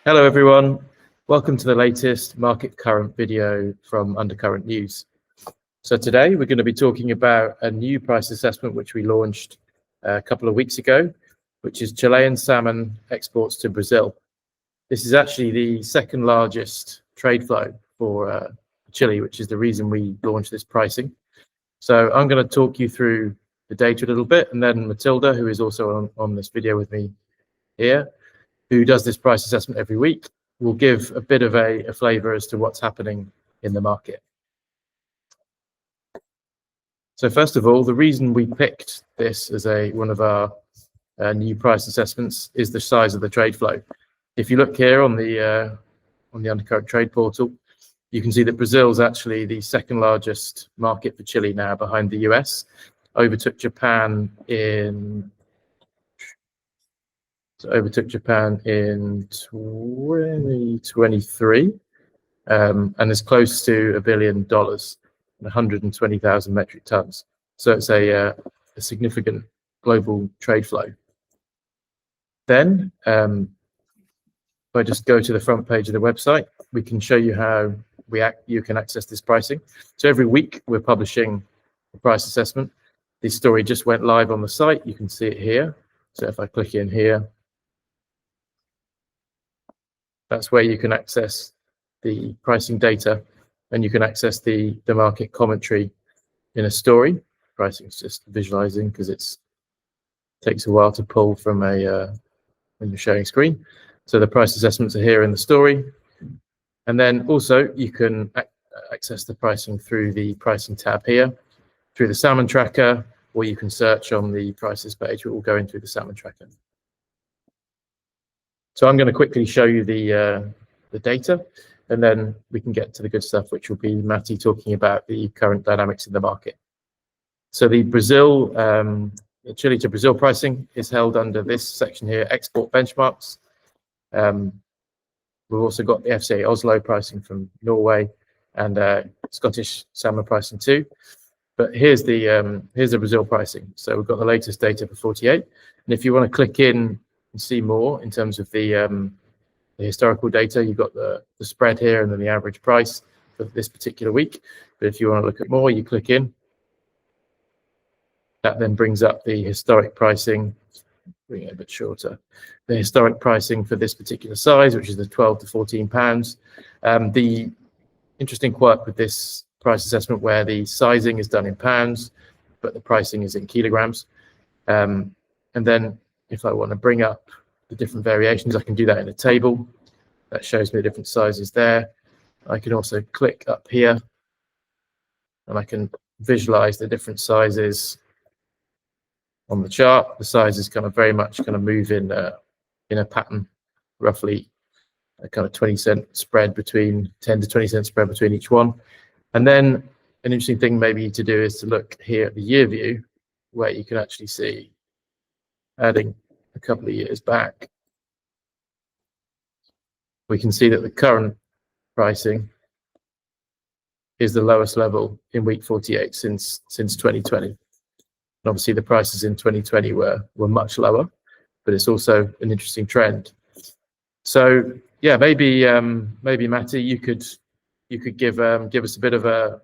Hello everyone, welcome to the latest market current video from Undercurrent News. So today we're going to be talking about a new price assessment which we launched a couple of weeks ago, which is Chilean salmon exports to Brazil. This is actually the second largest trade flow for Chile, which is the reason we launched this pricing. So I'm going to talk you through the data a little bit, and then Matilda, who is also on this video with me here, who does this price assessment every week, will give a bit of a flavor as to what's happening in the market. So first of all, the reason we picked this as one of our new price assessments is the size of the trade flow. If you look here on the Undercurrent trade portal, you can see that Brazil is actually the second largest market for Chile now, behind the US. Overtook Japan in 2023, and is close to $1 billion and 120,000 metric tons. So it's a significant global trade flow. Then, if I just go to the front page of the website, we can show you how you can access this pricing. So every week we're publishing a price assessment. This story just went live on the site. You can see it here. So if I click in here, that's where you can access the pricing data, and you can access the market commentary in a story. Pricing is just visualizing because it takes a while to pull from when you're sharing screen. So the price assessments are here in the story. And then also you can access the pricing through the pricing tab here, through the salmon tracker, or you can search on the prices page. It will go in through the salmon tracker. So I'm going to quickly show you the data, and then we can get to the good stuff, which will be Matty talking about the current dynamics in the market. So the Chile to Brazil pricing is held under this section here, export benchmarks. We've also got the FCA Oslo pricing from Norway, and Scottish salmon pricing too. But here's the Brazil pricing. So we've got the latest data for 48, and if you want to click in and see more in terms of the historical data, you've got the spread here and then the average price for this particular week. But if you want to look at more, you click in. That then brings up the historic pricing, bring it a bit shorter. The historic pricing for this particular size, which is the 12 to 14 pounds. The interesting quirk with this price assessment, where the sizing is done in pounds, but the pricing is in kilograms. And then if I want to bring up the different variations, I can do that in a table. That shows me the different sizes there. I can also click up here, and I can visualize the different sizes on the chart. The sizes kind of very much kind of move in a pattern, roughly a kind of 20-cent spread between 10 to 20-cent spread between each one. And then an interesting thing maybe to do is to look here at the year view, where you can actually see, adding a couple of years back, we can see that the current pricing is the lowest level in week 48 since 2020. And obviously the prices in 2020 were much lower, but it's also an interesting trend. So yeah, maybe Matty, you could give us a bit of a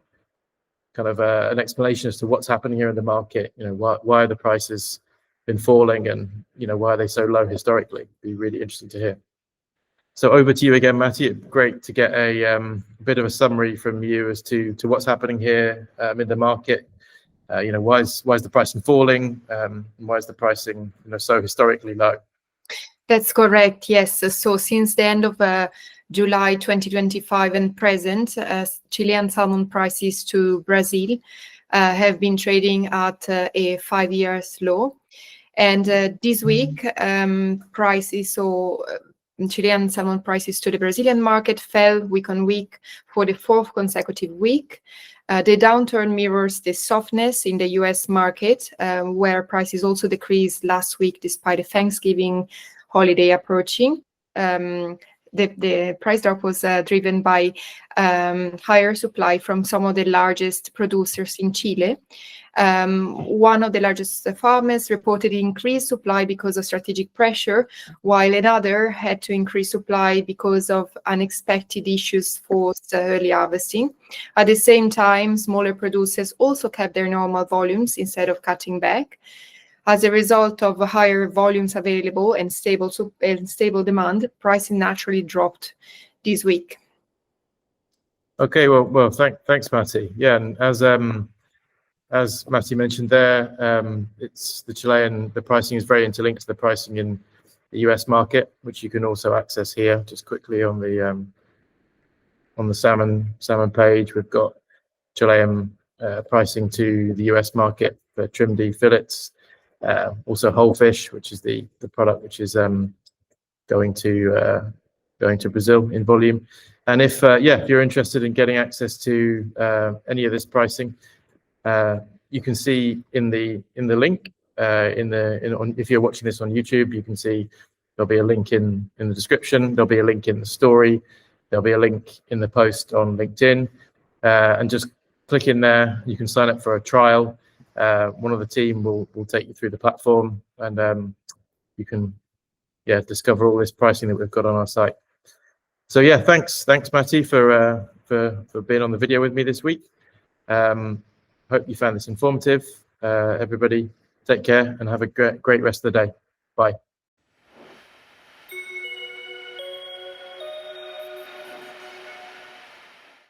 kind of an explanation as to what's happening here in the market. You know, why the prices been falling, and why are they so low historically? It'd be really interesting to hear. So over to you again, Matty. It'd be great to get a bit of a summary from you as to what's happening here in the market. Why is the pricing falling? Why is the pricing so historically low? That's correct. Yes. So since the end of July 2025 and present, Chilean salmon prices to Brazil have been trading at a 5-year low. And this week, Chilean salmon prices to the Brazilian market fell week on week for the 4th consecutive week. The downturn mirrors the softness in the US market, where prices also decreased last week despite the Thanksgiving holiday approaching. The price drop was driven by higher supply from some of the largest producers in Chile. One of the largest farmers reported increased supply because of strategic pressure, while another had to increase supply because of unexpected issues forced early harvesting. At the same time, smaller producers also kept their normal volumes instead of cutting back. As a result of higher volumes available and stable demand, pricing naturally dropped this week. Okay, well, thanks, Matti. Yeah, and as Matti mentioned there, it's the Chilean. The pricing is very interlinked to the pricing in the US market, which you can also access here. Just quickly on the salmon page, we've got Chilean pricing to the US market for trimmed fillets. Also whole fish, which is the product which is going to Brazil in volume. And if you're interested in getting access to any of this pricing, you can see in the link if you're watching this on YouTube, you can see there'll be a link in the description. There'll be a link in the story. There'll be a link in the post on LinkedIn, and just click in there. You can sign up for a trial. One of the team will take you through the platform, and you can discover all this pricing that we've got on our site. So yeah, thanks Matti for being on the video with me this week. Hope you found this informative. Everybody, take care and have a great rest of the day. Bye.